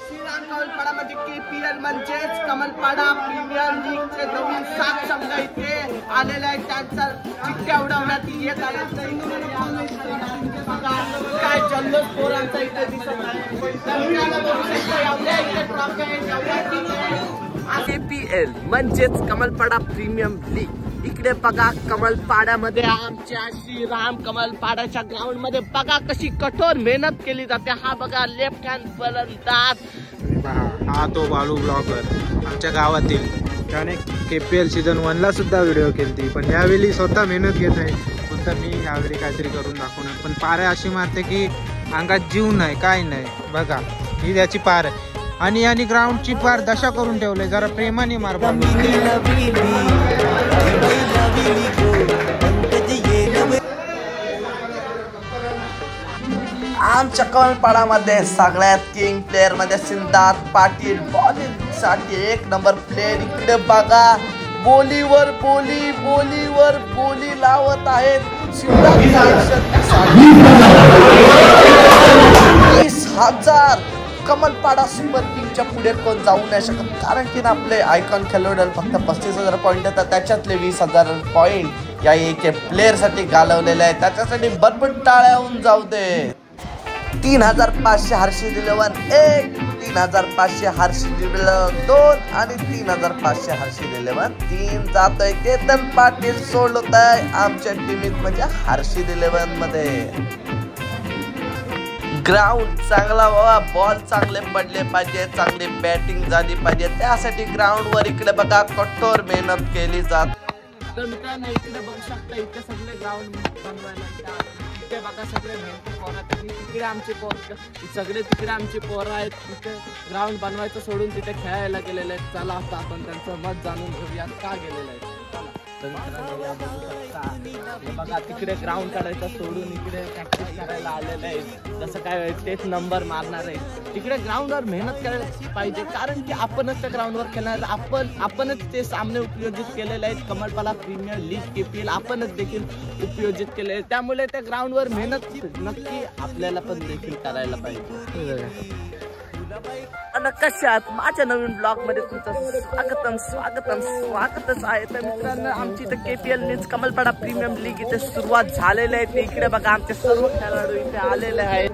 Shriram कमलपाडामध्ये KPL म्हणजेच कमलपाडा premier लीगचे नवीन 7 संघ इथे आलेले आहेत. त्यांचा चिठ्ठ्या उडवण्यात येत आहे. काय जल्लोष पोरांचा इथे दिसत आहे. KPL म्हणजेच कमलपाडा प्रीमियम लीग. इकडे बघा कमलपाड्यामध्ये आमच्या श्रीराम कमलपाड्याच्या ग्राउंड मध्ये बघा कशी कठोर मेहनत केली जाते. हा बघा लेफ्ट हँड फलंदाज, हा तो बालू ब्लॉगर आमच्या गावातील, त्याने KPL सीझन 1 ला सुद्धा व्हिडिओ केली, पण यावेळी स्वतः मेहनत घेत आहे. फक्त मी यावेळी काहीतरी करून दाखवणार. पण पाऱ्या अशी मारते की अंगात जीव नाही, काय नाही. बघा ही त्याची पार आहे आणि याने ग्राउंडची पार दशा करून ठेवले. जरा प्रेमाने मार. आमच्या कमलपाडामध्ये सगळ्यात किंग प्लेअर मध्ये सिद्धार्थ पाटील बॉलिंग साठी 1 नंबर प्लेअर. इकडे बघा बोलीवर बोली लावत आहेत. 20,000 कमलपाडा सुपर किंगच्या पुढे कोण जाऊ नाही शकत, कारण की ना आपले आयकॉन खेळाडू फक्त 35,000 पॉईंट येतात. त्याच्यातले 20,000 पॉईंट या एक प्लेअर साठी घालवलेले आहेत. त्याच्यासाठी भरपूर टाळ्या होऊन जाऊ दे. 3,500 हर्षित इलेव्हन 1, 3,500 हर्षित इलेव्हन 2 आणि 3,500 हर्षित इलेव्हन 3 जातोय. केतन पाटील सोडत आहे आमच्या टीमीत म्हणजे हर्षित इलेव्हन मध्ये. ग्राउंड चांगला व्हावा, बॉल चांगले पडले पाहिजे, चांगली बॅटिंग झाली पाहिजे. त्यासाठी ग्राउंड वर इकडे बघा कठोर मेहनत केली जात. तर मित्रांनो इकडे बघू शकता इथे सगळे ग्राउंड बनवायला इथे बघा सगळे मेहनती पोरं. तिकडे आमचे पोर सगळे तिकडे आमचे पोरं आहेत. तिथे ग्राउंड बनवायचं सोडून तिथे खेळायला गेलेले आहेत. चला आता आपण त्यांचं मत जाणून घेऊयात का गेलेलं आहे. तर मित्रांनो या बघू शकता हे बघा तिकडे ग्राउंड काढायचं सोडून इकडे प्रॅक्टिस करायला आलेले आहेत. जसं काय तेच नंबर मारणार आहे. तिकडे ग्राउंडवर मेहनत करायला पाहिजे, कारण की आपणच त्या ग्राउंडवर खेळणार. आपणच ते सामने उपयोजित केलेले आहेत. कमलपाडा प्रीमियर लीग KPL आपणच देखील उपयोजित केले आहे. त्यामुळे त्या ग्राउंडवर मेहनत नक्की आपल्याला पण देखील करायला पाहिजे. कशात माझ्या नवीन ब्लॉग मध्ये तुमचं स्वागतच आहे. तर मित्रांनो आमची इथे KPL नीच कमलपाडा प्रीमियम लीग इथे सुरुवात झालेली आहे. इकडे बघा आमचे सर्व खेळाडू इथे आलेले आहेत.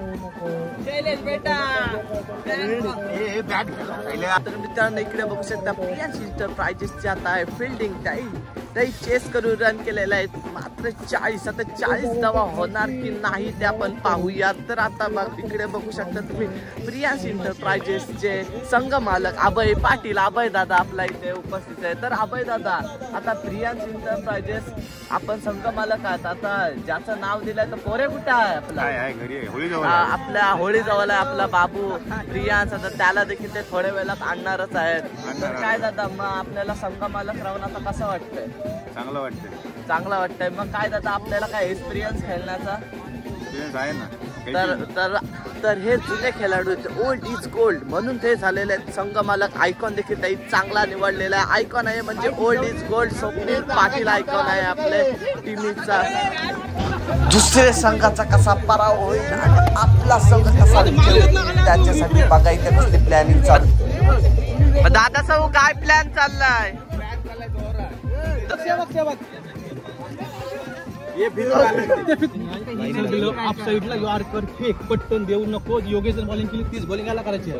तर मित्रांनो इकडे बघू शकता प्रियांश एंटरप्राइजेसची आता आहे फिल्डिंग टाईम. काही चेस करून रन केलेला आहे. मात्र 40 आता 40 धावा होणार की नाही ते आपण पाहूयात. तर आता मग इकडे बघू शकता तुम्ही प्रियांश एंटरप्राइजेसचे संघ मालक अभय पाटील, अभय दादा आपला इथे उपस्थित आहे. तर अभय दादा आता प्रियांश एंटरप्राइजेस आपण संघ मालक आहात. आता ज्याचं नाव दिलंय तर पोरे कुठे आहे आपला आपल्या होळी जवळ आहे आपला बाबू प्रियांश. आता त्याला देखील ते थोड्या वेळात आणणारच आहेत. तर काय दादा मग आपल्याला संघ मालक राहून आता कसं वाटतंय? चांगला वाटतंय. मग काय दादा आपल्याला काय एक्सपिरियन्स खेळण्याचा आहे ना? तर हे जुने खेळाडू ओल्ड इज गोल्ड म्हणून ते झालेले आहेत. संघ मालक आयकॉन देखील काही चांगला निवडलेला आहे. आयकॉन आहे म्हणजे old is gold. Swapnil Patil icon आहे आपल्या टीमचा. दुसऱ्या संघाचा कसा पराभव होईल आणि आपला संघ कसा त्याच्यासाठी बघायचं कसली प्लॅनिंग चालू. दादा साहेब काय प्लॅन चाललाय? आप साईडला यॉर्कर फेक पटकन देऊ नको. योगेश बॉलिंग केली तीच बॉलिंग याला करायची.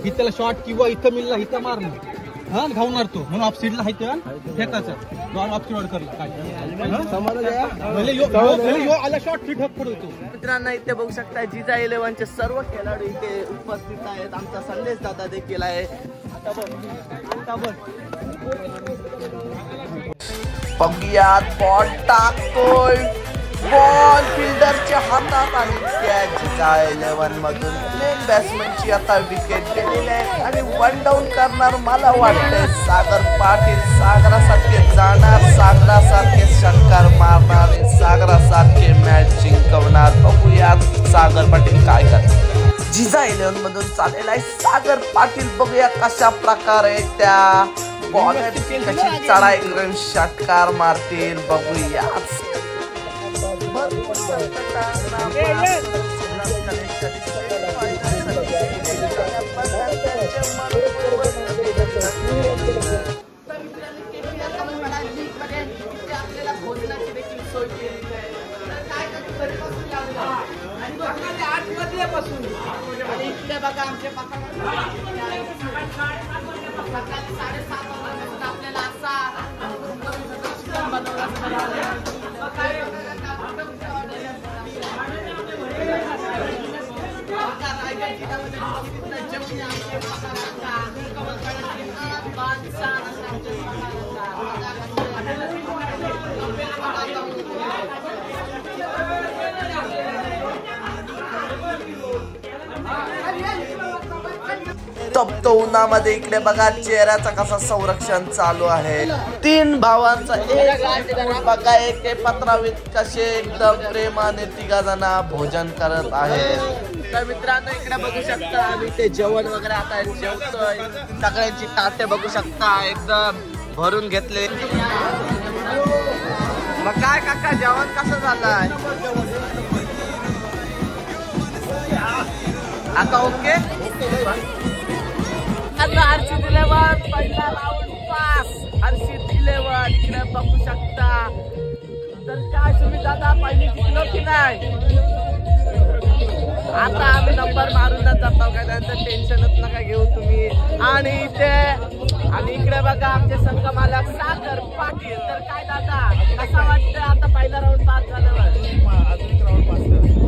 ही त्याला शॉट किंवा इथं मिळला इथं मारलं हा घावणार तो म्हणून ऑफ साईडला आहे फेकायचं ऑफ साईड करला आला शॉट फिट हक पडतो. मित्रांनो इथे बघू शकता जिजा 11चे सर्व खेळाडू इथे उपस्थित आहेत. आमचा संदेश दादा देखील आहे. बघूयात बॉल टाकतोय. बॉल फिल्डरच्या हातात आणि त्या जिजा 11 मधून प्लेन बॅट्समॅनची आता विकेट गेलेली आहे आणि 1 डाऊन करणार मला वाटतंय सागर पाटील. सागरासारखे जाणार, सागरासारखे षटकार मारणार, सागरासारखे मॅच जिंकवणार. बघूयात सागर पाटील काय करतात. जिजा 11 मधून चाललेला आहे सागर पाटील. बघूया कशा प्रकारे त्या बॉलरची कशी चढाई करून षटकार मारतील. बघूया आपल्याला भोजनाची देखील सोय केलेली आहे. तर काय करतो घरीपासून लावलेलं आहे. आणि सकाळी 8 वाजल्यापासून आणि इकडे बघा आमचे सकाळी 7:30 वाजल्यापासून आपल्याला असा तप्त उन्हामध्ये इकडे बघा चेहऱ्याचा कसा संरक्षण चालू आहे. 3 भावांचा एक बघा एक पत्रावीत कसे एकदम प्रेमाने 3 जण भोजन करत आहेत. तर मित्रांनो इकडे बघू शकता आम्ही ते जेवण वगैरे आता जेवतोय. सगळ्यांची ताटे बघू शकता एकदम भरून घेतले. मग काय काका जेवण कसं झालंय आता? ओके हर्षित 11 पहिला राऊंड पास. हर्षित 11 इकडे बघू शकता. तर काय तुम्ही दादा पहिली जिंकलो की नाही? आता आम्ही नंबर मारूनच जातो काय, त्यांचं टेन्शनच नका घेऊ तुम्ही. आणि इकडे बघा आमचे संघ मालक सागर पाटील. तर काय दादा कसा वाटतं आता पहिला राऊंड पास झाल्यावर?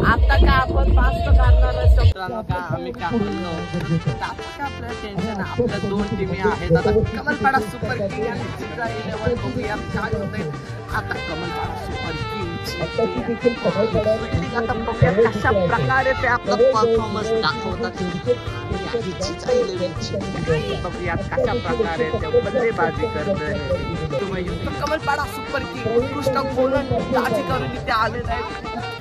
आता का आपण पास तर करणार मित्रांनो का आम्ही का आपलं टेन्शन. आपल्या 2 टीमी आहेत आता. कमलपाडा सुपर किंग आणि जिजा 11 बघूया काय होतंय. आता कमलपाडा सुपर किंगची आता बघूया कशा प्रकारे ते आपला परफॉर्मन्स दाखवतात. जिजा 11 बघूया कशा प्रकारे ते बल्लेबाजी करतोय. कमलपाडा सुपर किंग उत्कृष्ट गोलंदाजी करून इथे आलेले आहेत.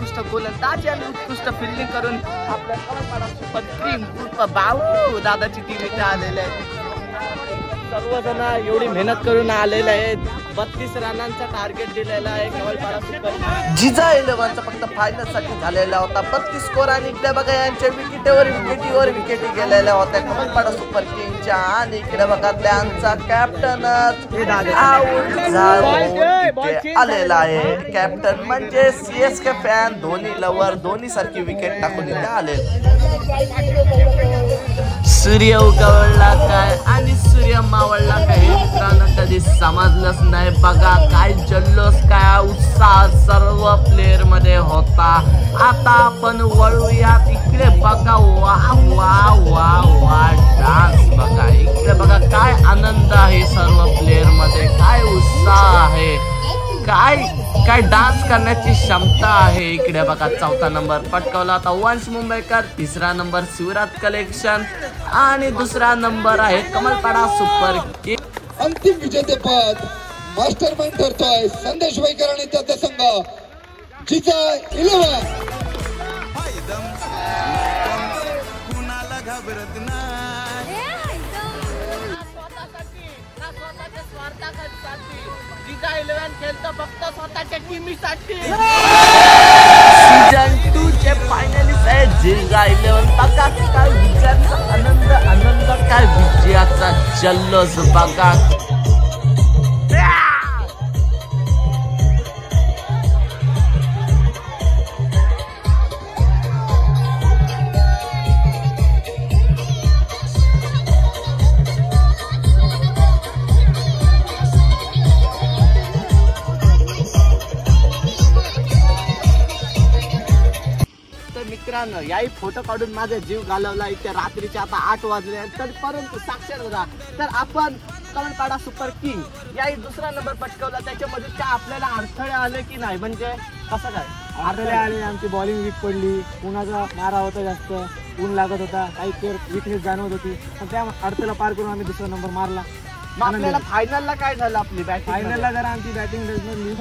उत्कृष्ट गोलंदाजी आणि उत्कृष्ट फिल्डिंग करून आपल्या कमलपाडा सुपर किंग भाऊ दादाची टीम इथे आलेले आहेत. सर्वजण एवढी मेहनत करून आलेले आहेत. 32 रनांचा टार्गेट दिलेला आहे कमलपाडा सुपर. जिजा 11चा फक्त फायनल साठी झालेला होता 32 स्कोर. आणि इकडे बघा यांच्या विकेटी गेलेल्या होत्या कमलपाडा सुपर किंगच्या. आणि इकडे बघा त्यांचा कॅप्टनच आलेला आहे. कॅप्टन म्हणजे CSK fan, Dhoni lover, Dhoni सारखी विकेट टाकून इथे आले. सूर्य उगवला काय आणि सूर्य मावळला काय हे मित्रांनो कधी समजलंच नाही. बघा काय जल्लोष काय उत्साह सर्व प्लेयर मध्ये होता. आता आपण वळूयात इकडे बघा. वा वा वा वा डान्स बघा. इकडे बघा काय आनंद आहे सर्व प्लेयर मध्ये. काय उत्साह आहे. काय डान्स करण्याची क्षमता आहे. इकडे बघा 4था नंबर पटकावला आता वंश मुंबईकर. 3रा नंबर शिवराज कलेक्शन आणि 2रा नंबर आहे कमलपाडा सुपर किंग. अंतिम विजेतेपद मास्टर माइंड ठरतोय संदेश वैकर आणि त्याचा संघ जिजा 11. जिजा 11 खेळतो फक्त स्वतःच्या टीमीसाठी. सीझन 2 चे फायनलिस्ट आहे जिजा 11. बघा काय विजयाचा आनंद काय विजयाचा जल्लोष बघा. मित्रांनो याही फोटो काढून माझा जीव घालवला. इथे रात्रीचे आता 8 वाजले तर परंतु साक्षर होता. तर आपण कमलपाडा सुपर किंग याही 2रा नंबर पटकावला. त्याच्यामध्ये काय आपल्याला अडथळे आले की नाही? म्हणजे कसं काय अडथळे आले? आमची बॉलिंग वीक पडली. उन्हाचा मारा होता जास्त, ऊन लागत होता, काही विकनेस जाणवत होती. पण त्या अडथळा पार करून आम्ही 2रा नंबर मारला. आपल्याला फायनलला काय झालं? आपली बॅटिंग फायनलला जरा आमची बॅटिंग डजमधली.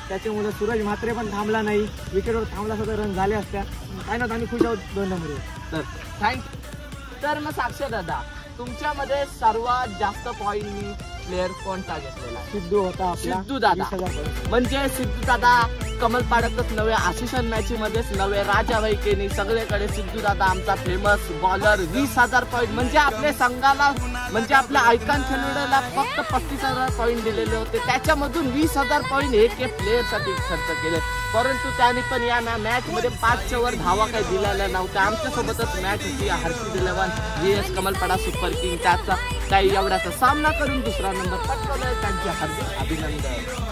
त्याच्यामुळे सूरज म्हात्रे पण थांबला नाही. विकेटवर थांबला सुद्धा रन झाले असत्या. काय ना आम्ही खुश आहोत 2 नंबरवर. तर थँक्यू. तर मग साक्षर दादा तुमच्यामध्ये सर्वात जास्त पॉइंट मी प्लेअर कोणता घेतलेला? सिद्धू होता आपला सिद्धू दादा. 20,000 point. म्हणजे सिद्धू दादा कमल पाडतच नव्हे, आशिष मॅची मध्येच नव्हे, राजा वैकेनी सगळीकडे सिद्धू दादा आमचा फेमस बॉलर. 20,000 पॉईंट म्हणजे आपल्या संघाला, म्हणजे आपल्या आयकॉन खेळाडूला फक्त 35,000 पॉईंट दिलेले होते. त्याच्यामधून 20,000 पॉईंट हे प्लेअर साठी खर्च केले. परंतु त्याने पण या मॅच मध्ये 5च्या वर धावा काही दिलेल्या नव्हत्या. आमच्यासोबतच मॅच होती हर्षित 11 VS कमलपाडा सुपर किंग. त्याचा काही एवढाचा सामना करून दुसरा नंबर पटकवलाय. त्यांचे हार्दिक अभिनंदन.